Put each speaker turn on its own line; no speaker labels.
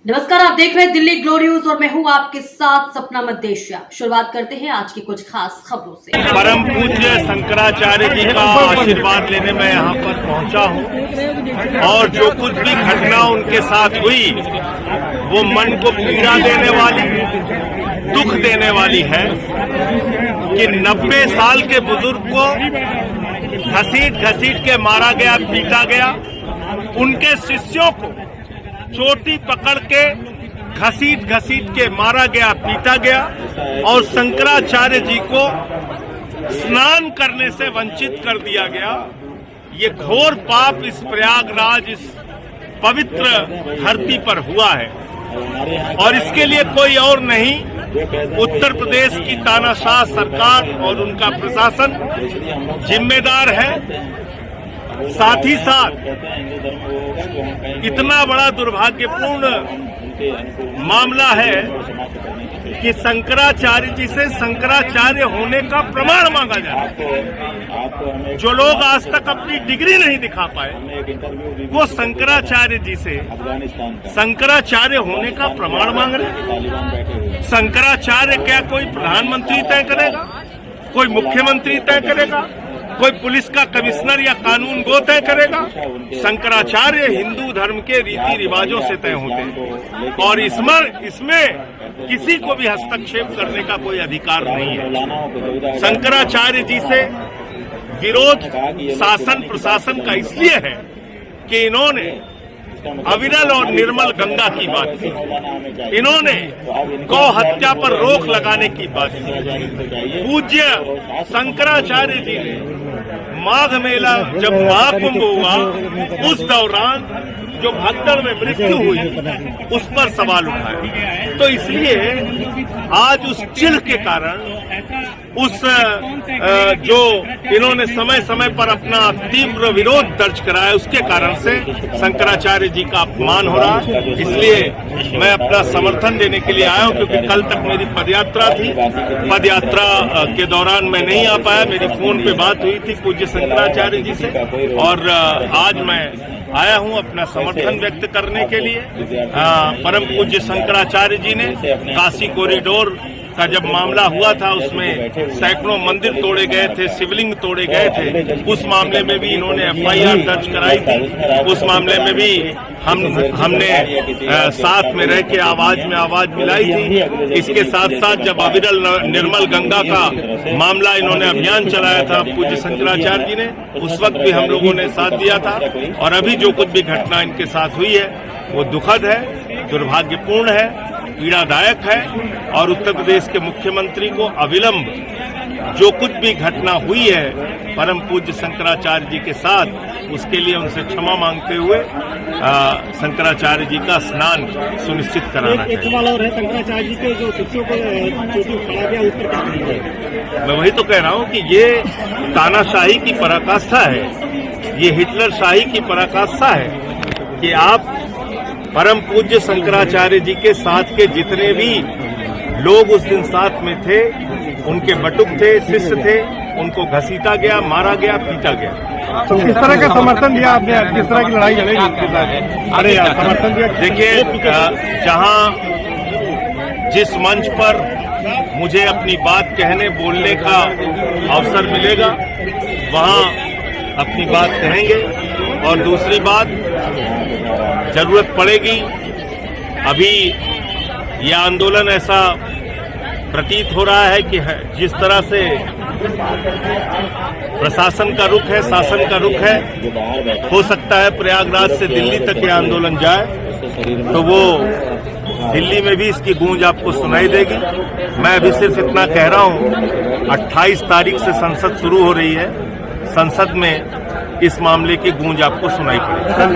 नमस्कार, आप देख रहे हैं दिल्ली ग्लोरी न्यूज और मैं हूं आपके साथ सपना मदेशिया। शुरुआत करते हैं आज की कुछ खास खबरों से।
परम पूज्य शंकराचार्य जी का आशीर्वाद लेने मैं यहाँ पर पहुँचा हूँ और जो कुछ भी घटना उनके साथ हुई वो मन को पीड़ा देने वाली, दुख देने वाली है कि 90 साल के बुजुर्ग को घसीट के मारा गया, पीटा गया। उनके शिष्यों को चोटी पकड़ के घसीट के मारा गया, पीटा गया और शंकराचार्य जी को स्नान करने से वंचित कर दिया गया। ये घोर पाप इस प्रयागराज, इस पवित्र धरती पर हुआ है और इसके लिए कोई और नहीं, उत्तर प्रदेश की तानाशाह सरकार और उनका प्रशासन जिम्मेदार है। साथ ही साथ इतना बड़ा दुर्भाग्यपूर्ण मामला है कि शंकराचार्य जी से शंकराचार्य होने का प्रमाण मांगा जाए। जो लोग आज तक अपनी डिग्री नहीं दिखा पाए वो शंकराचार्य जी से शंकराचार्य होने का प्रमाण मांग रहे। शंकराचार्य क्या कोई प्रधानमंत्री तय करेगा, कोई मुख्यमंत्री तय करेगा, कोई पुलिस का कमिश्नर या कानून गो तय करेगा? शंकराचार्य हिंदू धर्म के रीति रिवाजों से तय होते हैं और इसमें किसी को भी हस्तक्षेप करने का कोई अधिकार नहीं है। शंकराचार्य जी से विरोध शासन प्रशासन का इसलिए है कि इन्होंने अविरल और निर्मल गंगा की बात की, इन्होंने गौ हत्या पर रोक लगाने की बात की। पूज्य शंकराचार्य जी ने माघ मेला जब महाकुंभ हुआ उस दौरान जो भगदड़ में मृत्यु हुई उस पर सवाल उठाए। तो इसलिए आज उस चिढ़ के कारण, उस जो इन्होंने समय समय पर अपना तीव्र विरोध दर्ज कराया उसके कारण से शंकराचार्य जी का अपमान हो रहा है। इसलिए मैं अपना समर्थन देने के लिए आया हूं क्योंकि कल तक मेरी पदयात्रा थी। पदयात्रा के दौरान मैं नहीं आ पाया, मेरी फोन पे बात हुई थी पूज्य शंकराचार्य जी से और आज मैं आया हूं अपना समर्थन व्यक्त करने के लिए। परम पूज्य शंकराचार्य जी ने काशी कॉरिडोर का जब मामला हुआ था उसमें सैकड़ों मंदिर तोड़े गए थे, शिवलिंग तोड़े गए थे। उस मामले में भी इन्होंने FIR दर्ज कराई थी। उस मामले में भी हमने साथ में रह के आवाज मिलाई थी। इसके साथ साथ जब अविरल निर्मल गंगा का मामला इन्होंने अभियान चलाया था पूज्य शंकराचार्य जी ने, उस वक्त भी हम लोगों ने साथ दिया था। और अभी जो कुछ भी घटना इनके साथ हुई है वो दुखद है, दुर्भाग्यपूर्ण है, पीड़ादायक है और उत्तर प्रदेश के मुख्यमंत्री को अविलंब जो कुछ भी घटना हुई है परम पूज्य शंकराचार्य जी के साथ, उसके लिए उनसे क्षमा मांगते हुए शंकराचार्य जी का स्नान सुनिश्चित कराना चाहिए।
शंकराचार्य जी के जो शिष्यों को चोटी पकड़ा गया उस पर
मैं वही तो कह रहा हूँ कि ये तानाशाही की पराकाष्ठा है, ये हिटलर शाही की पराकाष्ठा है कि आप परम पूज्य शंकराचार्य जी के साथ के जितने भी लोग उस दिन साथ में थे, उनके बटुक थे, शिष्य थे, उनको घसीटा गया, मारा गया, पीटा गया।
तो किस तरह का समर्थन दिया आपने? किस तरह की लड़ाई लड़ी आपके साथ? अरे यार, समर्थन दिया।
देखिए, जहां जिस मंच पर मुझे अपनी बात कहने बोलने का अवसर मिलेगा वहां अपनी बात कहेंगे। और दूसरी बात, जरूरत पड़ेगी, अभी यह आंदोलन ऐसा प्रतीत हो रहा है कि जिस तरह से प्रशासन का रुख है, शासन का रुख है, हो सकता है प्रयागराज से दिल्ली तक यह आंदोलन जाए तो वो दिल्ली में भी इसकी गूंज आपको सुनाई देगी। मैं अभी सिर्फ इतना कह रहा हूं, 28 तारीख से संसद शुरू हो रही है, संसद में इस मामले की गूंज आपको सुनाई पड़ेगी।